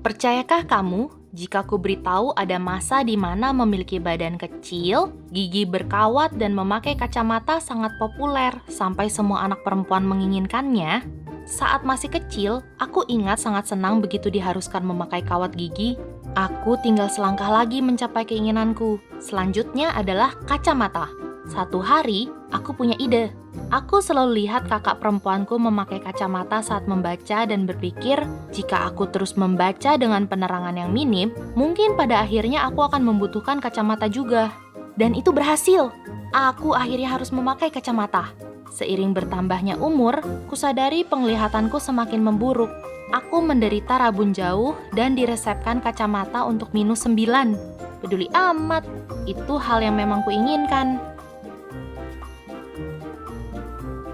Percayakah kamu jika ku beritahu ada masa di mana memiliki badan kecil, gigi berkawat, dan memakai kacamata sangat populer sampai semua anak perempuan menginginkannya? Saat masih kecil, aku ingat sangat senang begitu diharuskan memakai kawat gigi. Aku tinggal selangkah lagi mencapai keinginanku. Selanjutnya adalah kacamata. Satu hari, aku punya ide. Aku selalu lihat kakak perempuanku memakai kacamata saat membaca dan berpikir, jika aku terus membaca dengan penerangan yang minim, mungkin pada akhirnya aku akan membutuhkan kacamata juga. Dan itu berhasil. Aku akhirnya harus memakai kacamata. Seiring bertambahnya umur, kusadari penglihatanku semakin memburuk. Aku menderita rabun jauh dan diresepkan kacamata untuk -9. Peduli amat, itu hal yang memang kuinginkan.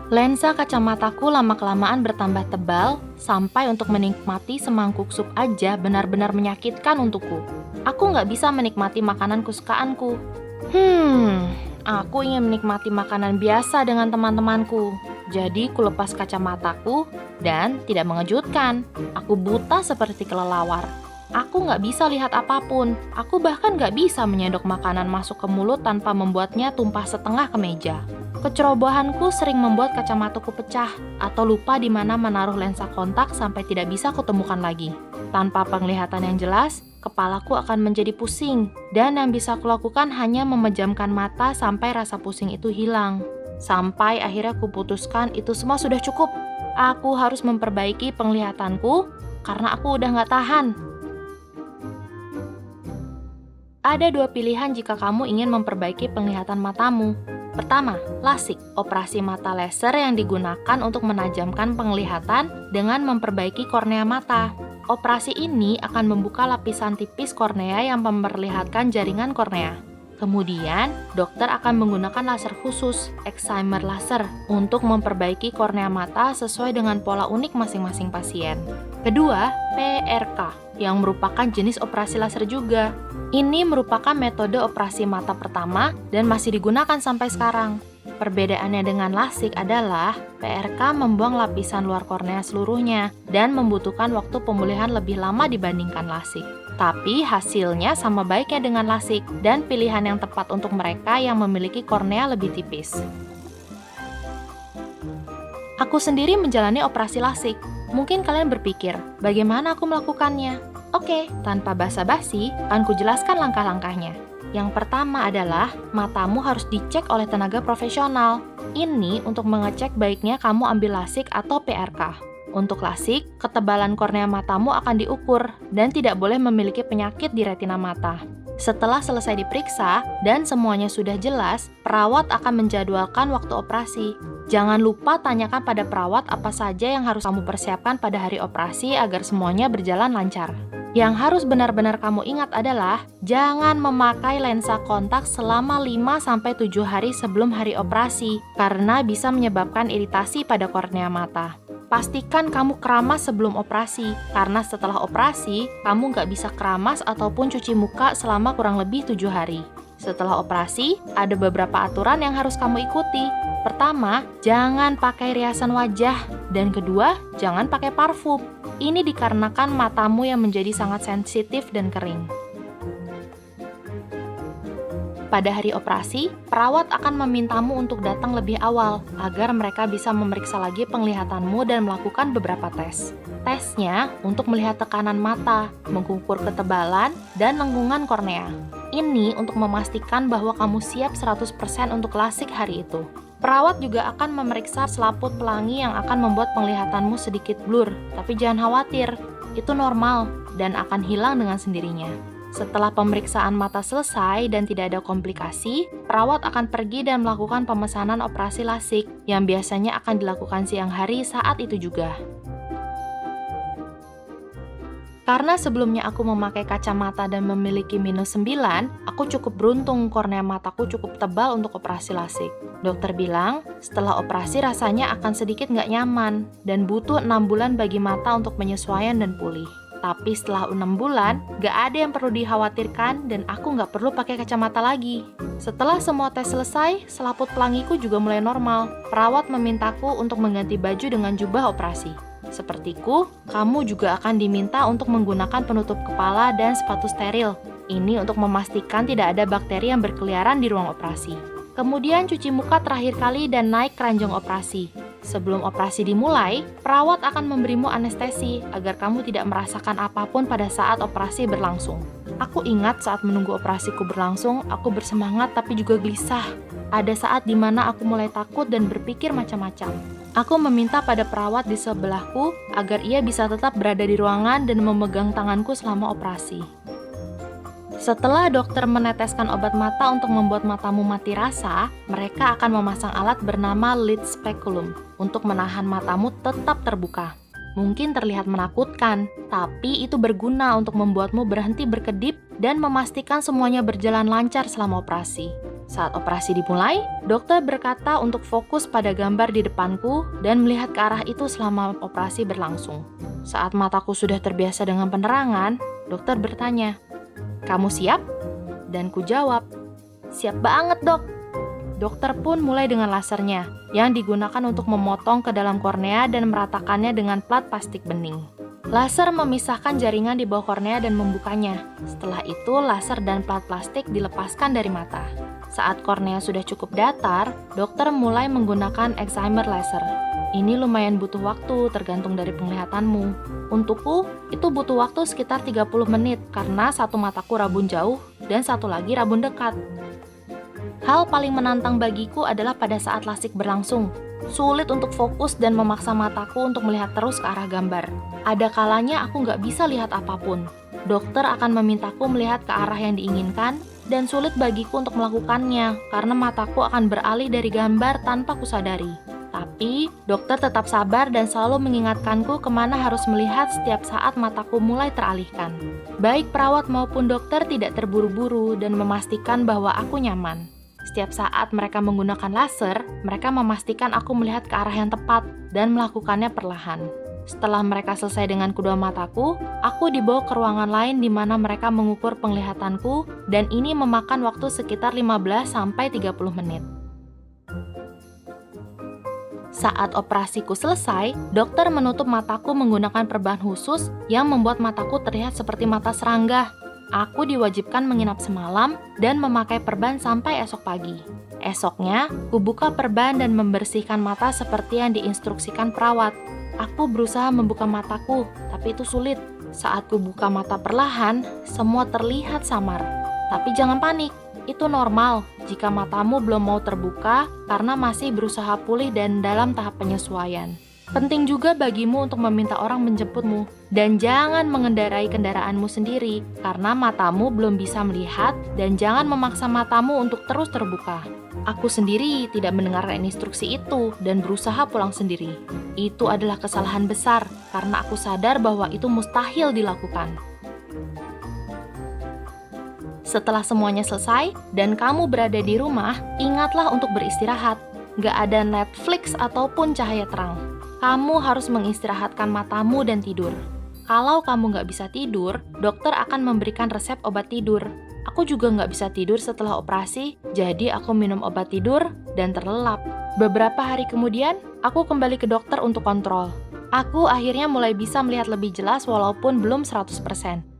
Lensa kacamataku lama-kelamaan bertambah tebal, sampai untuk menikmati semangkuk sup aja benar-benar menyakitkan untukku. Aku nggak bisa menikmati makanan kesukaanku. Aku ingin menikmati makanan biasa dengan teman-temanku. Jadi kulepas kacamataku dan tidak mengejutkan, aku buta seperti kelelawar. Aku nggak bisa lihat apapun. Aku bahkan nggak bisa menyendok makanan masuk ke mulut tanpa membuatnya tumpah setengah ke meja. Kecerobohanku sering membuat kacamataku pecah atau lupa di mana menaruh lensa kontak sampai tidak bisa kutemukan lagi. Tanpa penglihatan yang jelas, kepalaku akan menjadi pusing, dan yang bisa kulakukan hanya memejamkan mata sampai rasa pusing itu hilang. Sampai akhirnya kuputuskan itu semua sudah cukup. Aku harus memperbaiki penglihatanku karena aku udah nggak tahan. Ada dua pilihan jika kamu ingin memperbaiki penglihatan matamu. Pertama, LASIK, operasi mata laser yang digunakan untuk menajamkan penglihatan dengan memperbaiki kornea mata. Operasi ini akan membuka lapisan tipis kornea yang memperlihatkan jaringan kornea. Kemudian, dokter akan menggunakan laser khusus, excimer laser, untuk memperbaiki kornea mata sesuai dengan pola unik masing-masing pasien. Kedua, PRK, yang merupakan jenis operasi laser juga. Ini merupakan metode operasi mata pertama dan masih digunakan sampai sekarang. Perbedaannya dengan LASIK adalah PRK membuang lapisan luar kornea seluruhnya dan membutuhkan waktu pemulihan lebih lama dibandingkan LASIK. Tapi hasilnya sama baiknya dengan LASIK dan pilihan yang tepat untuk mereka yang memiliki kornea lebih tipis. Aku sendiri menjalani operasi LASIK. Mungkin kalian berpikir, bagaimana aku melakukannya? Oke, tanpa basa-basi, akan kujelaskan langkah-langkahnya. Yang pertama adalah, matamu harus dicek oleh tenaga profesional. Ini untuk mengecek baiknya kamu ambil LASIK atau PRK. Untuk LASIK, ketebalan kornea matamu akan diukur dan tidak boleh memiliki penyakit di retina mata. Setelah selesai diperiksa dan semuanya sudah jelas, perawat akan menjadwalkan waktu operasi. Jangan lupa tanyakan pada perawat apa saja yang harus kamu persiapkan pada hari operasi agar semuanya berjalan lancar. Yang harus benar-benar kamu ingat adalah, jangan memakai lensa kontak selama 5-7 hari sebelum hari operasi, karena bisa menyebabkan iritasi pada kornea mata. Pastikan kamu keramas sebelum operasi, karena setelah operasi, kamu nggak bisa keramas ataupun cuci muka selama kurang lebih 7 hari. Setelah operasi, ada beberapa aturan yang harus kamu ikuti. Pertama, jangan pakai riasan wajah. Dan kedua, jangan pakai parfum. Ini dikarenakan matamu yang menjadi sangat sensitif dan kering. Pada hari operasi, perawat akan memintamu untuk datang lebih awal agar mereka bisa memeriksa lagi penglihatanmu dan melakukan beberapa tes. Tesnya untuk melihat tekanan mata, mengukur ketebalan, dan lengkungan kornea. Ini untuk memastikan bahwa kamu siap 100% untuk LASIK hari itu. Perawat juga akan memeriksa selaput pelangi yang akan membuat penglihatanmu sedikit blur, tapi jangan khawatir, itu normal dan akan hilang dengan sendirinya. Setelah pemeriksaan mata selesai dan tidak ada komplikasi, perawat akan pergi dan melakukan pemesanan operasi LASIK yang biasanya akan dilakukan siang hari saat itu juga. Karena sebelumnya aku memakai kacamata dan memiliki -9, aku cukup beruntung kornea mataku cukup tebal untuk operasi LASIK. Dokter bilang, setelah operasi rasanya akan sedikit nggak nyaman dan butuh 6 bulan bagi mata untuk penyesuaian dan pulih. Tapi setelah 6 bulan, nggak ada yang perlu dikhawatirkan dan aku nggak perlu pakai kacamata lagi. Setelah semua tes selesai, selaput pelangiku juga mulai normal. Perawat memintaku untuk mengganti baju dengan jubah operasi. Sepertiku, kamu juga akan diminta untuk menggunakan penutup kepala dan sepatu steril. Ini untuk memastikan tidak ada bakteri yang berkeliaran di ruang operasi. Kemudian cuci muka terakhir kali dan naik keranjang operasi. Sebelum operasi dimulai, perawat akan memberimu anestesi agar kamu tidak merasakan apapun pada saat operasi berlangsung. Aku ingat saat menunggu operasiku berlangsung, aku bersemangat tapi juga gelisah. Ada saat di mana aku mulai takut dan berpikir macam-macam. Aku meminta pada perawat di sebelahku agar ia bisa tetap berada di ruangan dan memegang tanganku selama operasi. Setelah dokter meneteskan obat mata untuk membuat matamu mati rasa, mereka akan memasang alat bernama lid speculum untuk menahan matamu tetap terbuka. Mungkin terlihat menakutkan, tapi itu berguna untuk membuatmu berhenti berkedip dan memastikan semuanya berjalan lancar selama operasi. Saat operasi dimulai, dokter berkata untuk fokus pada gambar di depanku dan melihat ke arah itu selama operasi berlangsung. Saat mataku sudah terbiasa dengan penerangan, dokter bertanya, "Kamu siap?" Dan ku jawab, "Siap banget, dok." Dokter pun mulai dengan lasernya, yang digunakan untuk memotong ke dalam kornea dan meratakannya dengan plat plastik bening. Laser memisahkan jaringan di bawah kornea dan membukanya. Setelah itu, laser dan plat plastik dilepaskan dari mata. Saat kornea sudah cukup datar, dokter mulai menggunakan excimer laser. Ini lumayan butuh waktu tergantung dari penglihatanmu. Untukku, itu butuh waktu sekitar 30 menit karena satu mataku rabun jauh dan satu lagi rabun dekat. Hal paling menantang bagiku adalah pada saat lasik berlangsung. Sulit untuk fokus dan memaksa mataku untuk melihat terus ke arah gambar. Ada kalanya aku nggak bisa lihat apapun. Dokter akan memintaku melihat ke arah yang diinginkan dan sulit bagiku untuk melakukannya karena mataku akan beralih dari gambar tanpa kusadari. Tapi, dokter tetap sabar dan selalu mengingatkanku kemana harus melihat setiap saat mataku mulai teralihkan. Baik perawat maupun dokter tidak terburu-buru dan memastikan bahwa aku nyaman. Setiap saat mereka menggunakan laser, mereka memastikan aku melihat ke arah yang tepat dan melakukannya perlahan. Setelah mereka selesai dengan kedua mataku, aku dibawa ke ruangan lain di mana mereka mengukur penglihatanku dan ini memakan waktu sekitar 15-30 menit. Saat operasiku selesai, dokter menutup mataku menggunakan perban khusus yang membuat mataku terlihat seperti mata serangga. Aku diwajibkan menginap semalam dan memakai perban sampai esok pagi. Esoknya, kubuka perban dan membersihkan mata seperti yang diinstruksikan perawat. Aku berusaha membuka mataku, tapi itu sulit. Saat kubuka mata perlahan, semua terlihat samar. Tapi jangan panik, itu normal jika matamu belum mau terbuka karena masih berusaha pulih dan dalam tahap penyesuaian. Penting juga bagimu untuk meminta orang menjemputmu dan jangan mengendarai kendaraanmu sendiri karena matamu belum bisa melihat dan jangan memaksa matamu untuk terus terbuka. Aku sendiri tidak mendengarkan instruksi itu dan berusaha pulang sendiri. Itu adalah kesalahan besar karena aku sadar bahwa itu mustahil dilakukan. Setelah semuanya selesai dan kamu berada di rumah, ingatlah untuk beristirahat. Gak ada Netflix ataupun cahaya terang. Kamu harus mengistirahatkan matamu dan tidur. Kalau kamu nggak bisa tidur, dokter akan memberikan resep obat tidur. Aku juga nggak bisa tidur setelah operasi, jadi aku minum obat tidur dan terlelap. Beberapa hari kemudian, aku kembali ke dokter untuk kontrol. Aku akhirnya mulai bisa melihat lebih jelas walaupun belum 100%.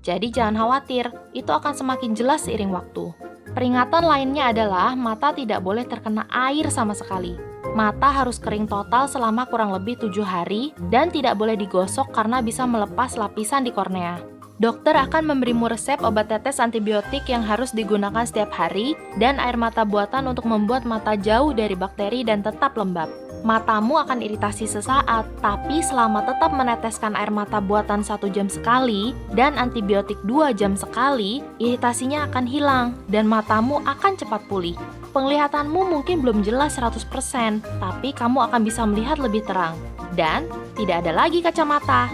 Jadi jangan khawatir, itu akan semakin jelas seiring waktu. Peringatan lainnya adalah mata tidak boleh terkena air sama sekali. Mata harus kering total selama kurang lebih 7 hari dan tidak boleh digosok karena bisa melepas lapisan di kornea. Dokter akan memberimu resep obat tetes antibiotik yang harus digunakan setiap hari dan air mata buatan untuk membuat mata jauh dari bakteri dan tetap lembab. Matamu akan iritasi sesaat, tapi selama tetap meneteskan air mata buatan 1 jam sekali dan antibiotik 2 jam sekali, iritasinya akan hilang dan matamu akan cepat pulih. Penglihatanmu mungkin belum jelas 100%, tapi kamu akan bisa melihat lebih terang. Dan tidak ada lagi kacamata.